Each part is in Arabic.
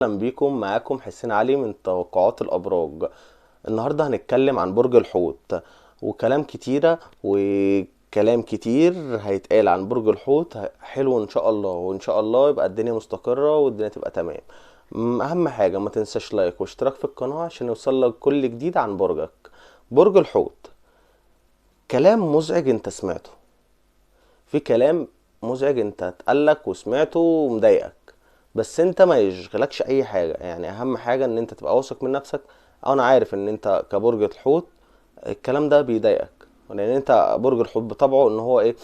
اهلا بيكم. معاكم حسين علي من توقعات الابراج. النهارده هنتكلم عن برج الحوت، وكلام كتير هيتقال عن برج الحوت حلو ان شاء الله، وان شاء الله يبقى الدنيا مستقرة والدنيا تبقى تمام. اهم حاجة ما تنساش لايك واشتراك في القناة عشان يوصلك كل جديد عن برجك. برج الحوت، كلام مزعج انت سمعته، في كلام مزعج انت اتقالك وسمعته ومضايقك، بس انت ما يشغلكش اي حاجة. يعني اهم حاجة ان انت تبقى واثق من نفسك. انا عارف ان انت كبرج الحوت الكلام ده بيضايقك، لان انت برج الحوت بطبعه ان هو ايه،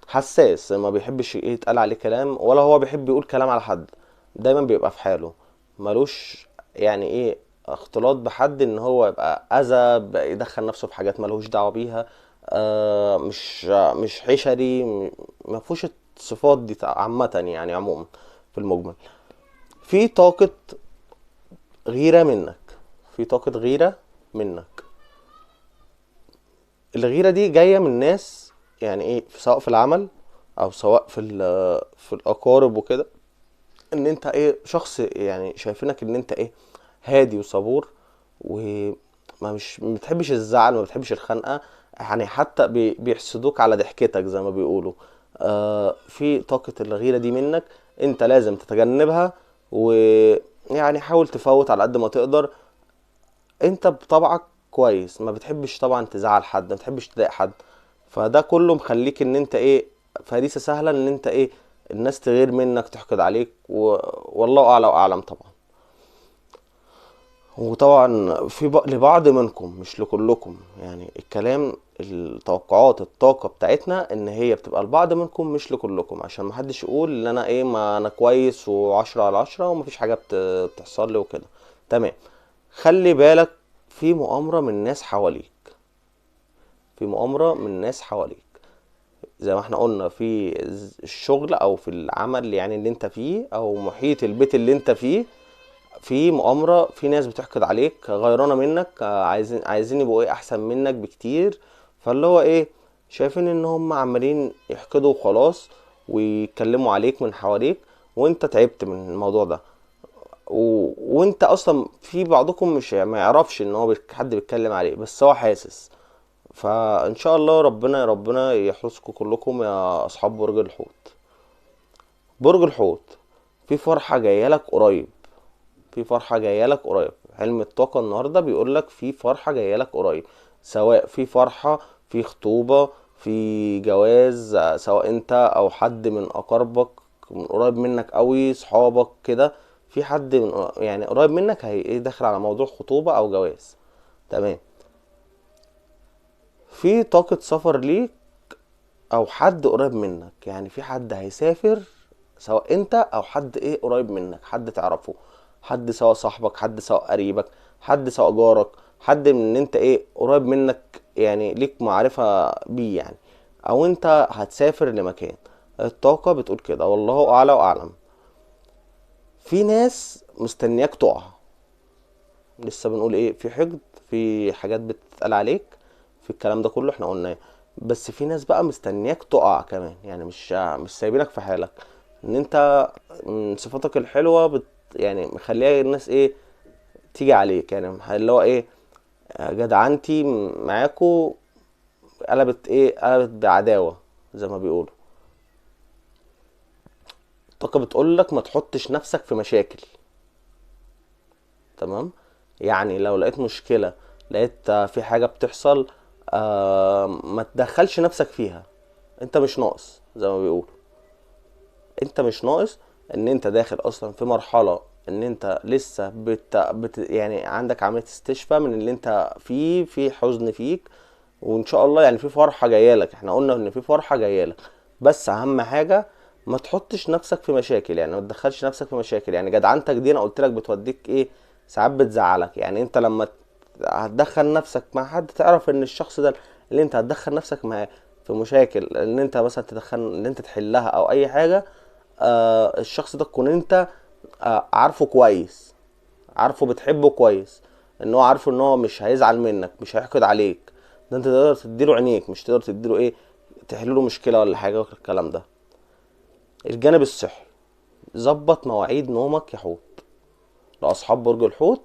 حساس، ما بيحبش ايه يتقال عليه كلام، ولا هو بيحب يقول كلام على حد. دايما بيبقى في حاله، ملوش يعني ايه اختلاط بحد، ان هو يبقى اذى يدخل نفسه في حاجات ملوش دعوة بيها. مش حشري، ما فيهوش الصفات دي عامة، يعني عموما في المجمل. في طاقة غيرة منك، في طاقة غيرة منك. الغيرة دي جاية من ناس، يعني ايه، سواء في العمل او سواء في الاقارب وكده. ان انت ايه، شخص يعني شايفينك ان انت ايه، هادي وصبور، وما مش ما بتحبش الزعل، ما بتحبش الخنقة. يعني حتى بيحسدوك على ضحكتك زي ما بيقولوا. في طاقة الغيرة دي منك، انت لازم تتجنبها، ويعني حاول تفوت على قد ما تقدر. انت بطبعك كويس، ما بتحبش طبعا تزعل حد، ما بتحبش تضايق حد. فده كله مخليك ان انت ايه، فريسة سهلة ان انت ايه، الناس تغير منك، تحقد عليك والله اعلى واعلم طبعا. وطبعا لبعض منكم مش لكلكم، يعني الكلام، التوقعات، الطاقة بتاعتنا ان هي بتبقى لبعض منكم مش لكلكم، عشان محدش يقول ان انا ايه، ما انا كويس وعشرة على عشرة ومفيش حاجة بتحصل لي وكده. تمام. خلي بالك، في مؤامرة من ناس حواليك، في مؤامرة من ناس حواليك. زي ما احنا قلنا في الشغل او في العمل يعني اللي انت فيه، او محيط البيت اللي انت فيه، في مؤامرة، في ناس بتحقد عليك، غيرانة منك، عايزين يبقوا ايه، احسن منك بكتير. فاللي هو ايه، شايفين ان هم عمالين يحقدوا وخلاص، ويتكلموا عليك من حواليك، وانت تعبت من الموضوع ده. وانت اصلا في بعضكم مش ما يعرفش ان هو حد بيتكلم عليه، بس هو حاسس. فان شاء الله ربنا يحرسكم كلكم يا اصحاب برج الحوت. برج الحوت، في فرحة جاية لك قريب، في فرحة جاية لك قريب. علم الطاقة النهاردة بيقول لك في فرحة جاية لك قريب، سواء في فرحة، في خطوبة، في جواز، سواء انت او حد من اقاربك، من قريب منك قوي، صحابك كده. في حد من يعني قريب منك هي ايه، داخل على موضوع خطوبة او جواز. تمام. في طاقة سفر ليك، او حد قريب منك، يعني في حد هيسافر، سواء انت او حد ايه قريب منك، حد تعرفه، حد سواء صاحبك، حد سواء قريبك، حد سواء جارك، حد من ان انت ايه قريب منك، يعني ليك معرفة بيه يعني، او انت هتسافر لمكان. الطاقة بتقول كده، والله اعلى واعلم. في ناس مستنياك تقع، لسه بنقول ايه، في حقد، في حاجات بتتقال عليك، في الكلام ده كله احنا قلناه. بس في ناس بقى مستنياك تقع كمان، يعني مش سايبينك في حالك. ان انت من صفاتك الحلوة يعني مخليها الناس ايه، تيجي عليك، يعني اللي هو ايه، جدعنتي معاكو قلبت بعداوة زي ما بيقولوا. الطاقة بتقول لك ما تحطش نفسك في مشاكل. تمام. يعني لو لقيت مشكلة، لقيت في حاجة بتحصل، ما تدخلش نفسك فيها. انت مش ناقص زي ما بيقولوا، انت مش ناقص. ان انت داخل اصلا في مرحلة ان انت لسه يعني عندك عملية استشفاء من اللي انت فيه، في حزن فيك. وان شاء الله يعني في فرحة جاية لك، احنا قلنا ان في فرحة جاية لك. بس اهم حاجة ما تحطش نفسك في مشاكل، يعني ما تدخلش نفسك في مشاكل. يعني جدعنتك دي انا قلت لك بتوديك ايه، ساعات بتزعلك. يعني انت لما هتدخل نفسك مع حد، تعرف ان الشخص ده اللي انت هتدخل نفسك معاه في مشاكل، ان انت مثلا تدخل ان انت تحلها او اي حاجة، الشخص ده تكون انت عارفه كويس، عارفه بتحبه كويس، ان هو عارفه ان هو مش هيزعل منك، مش هيحقد عليك. ده انت تقدر تديله عينيك، مش تقدر تديله ايه، تحلله مشكلة ولا حاجة الكلام ده. الجانب الصحي، ظبط مواعيد نومك يا حوت. لاصحاب برج الحوت،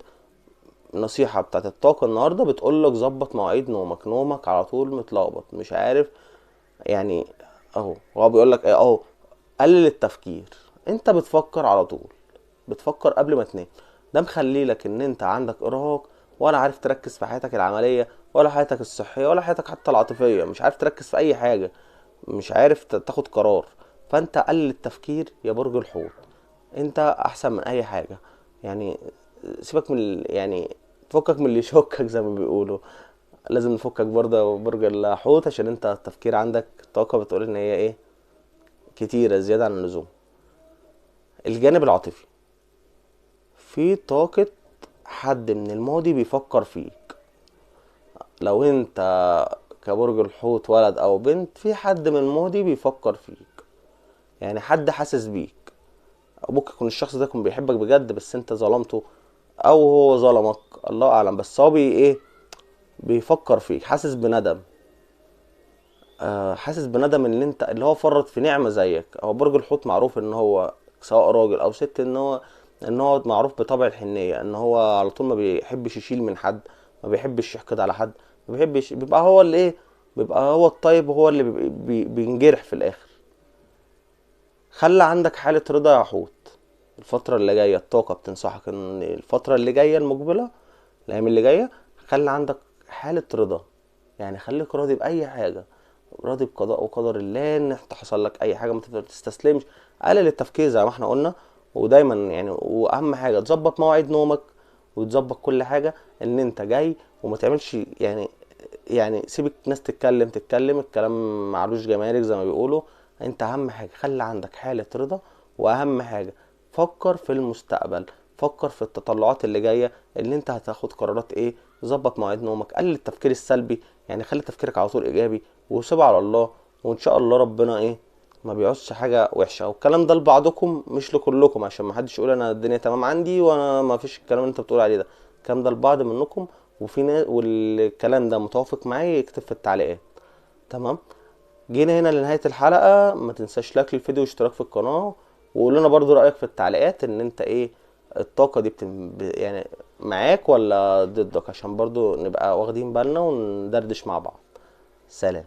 النصيحة بتاعت الطاقة النهاردة بتقولك ظبط مواعيد نومك. نومك على طول متلخبط مش عارف يعني. اهو هو بيقولك ايه اهو، قلل التفكير. انت بتفكر على طول، بتفكر قبل ما تنام. ده مخلي لك ان انت عندك ارهاق، ولا عارف تركز في حياتك العملية ولا حياتك الصحية ولا حياتك حتى العاطفية. مش عارف تركز في اي حاجة، مش عارف تاخد قرار. فانت قلل التفكير يا برج الحوت، انت احسن من اي حاجة يعني. سيبك من يعني فكك من اللي يشكك زي ما بيقولوا. لازم نفكك برضه يا برج الحوت، عشان انت التفكير عندك طاقة بتقول ان هي ايه، كتيرة زيادة عن اللزوم. الجانب العاطفي، في طاقة حد من الماضي بيفكر فيك. لو انت كبرج الحوت ولد او بنت، في حد من الماضي بيفكر فيك، يعني حد حاسس بيك. أو ممكن يكون الشخص ده يكون بيحبك بجد بس انت ظلمته، او هو ظلمك، الله اعلم. بس هو ايه، بيفكر فيك، حاسس بندم. حاسس بندم ان انت اللي هو فرط في نعمة زيك. هو برج الحوت معروف ان هو سواء راجل او ست، ان هو معروف بطبع الحنية، ان هو على طول ما بيحبش يشيل من حد، ما بيحبش يحقد على حد، ما بيحبش، بيبقى هو اللي ايه، بيبقى هو الطيب وهو اللي بينجرح في الاخر. خلي عندك حالة رضا يا حوت. الفترة اللي جاية الطاقة بتنصحك ان الفترة اللي جاية المقبلة، الايام اللي جاية، خلي عندك حالة رضا. يعني خليك راضي بأي حاجة، راضي بقضاء وقدر الله. ان انت حصل لك اي حاجة ما تستسلمش، قلل التفكير زي ما احنا قلنا. ودايما يعني، واهم حاجة تظبط مواعيد نومك وتظبط كل حاجة. ان انت جاي وما تعملش يعني سيبك ناس تتكلم الكلام معلوش جمارك زي ما بيقولوا. انت اهم حاجة خلي عندك حالة رضا. واهم حاجة فكر في المستقبل، فكر في التطلعات اللي جاية، اللي انت هتاخد قرارات ايه. ظبط مواعيد نومك، قلل التفكير السلبي، يعني خلي تفكيرك على طول ايجابي، وسيب على الله. وان شاء الله ربنا ايه، ما بيعوزش حاجة وحشة. والكلام ده لبعضكم مش لكلكم، عشان ما حدش يقول انا الدنيا تمام عندي وانا ما فيش الكلام اللي انت بتقول عليه ده. الكلام ده لبعض منكم، وفي ناس والكلام ده متوافق معايا يكتب في التعليقات. تمام. جينا هنا لنهاية الحلقة، ما تنساش لايك للفيديو واشتراك في القناة. وقول لنا برضو رأيك في التعليقات، ان انت ايه، الطاقة دي يعني معاك ولا ضدك، عشان برضو نبقى واخدين بالنا وندردش مع بعض. سلام.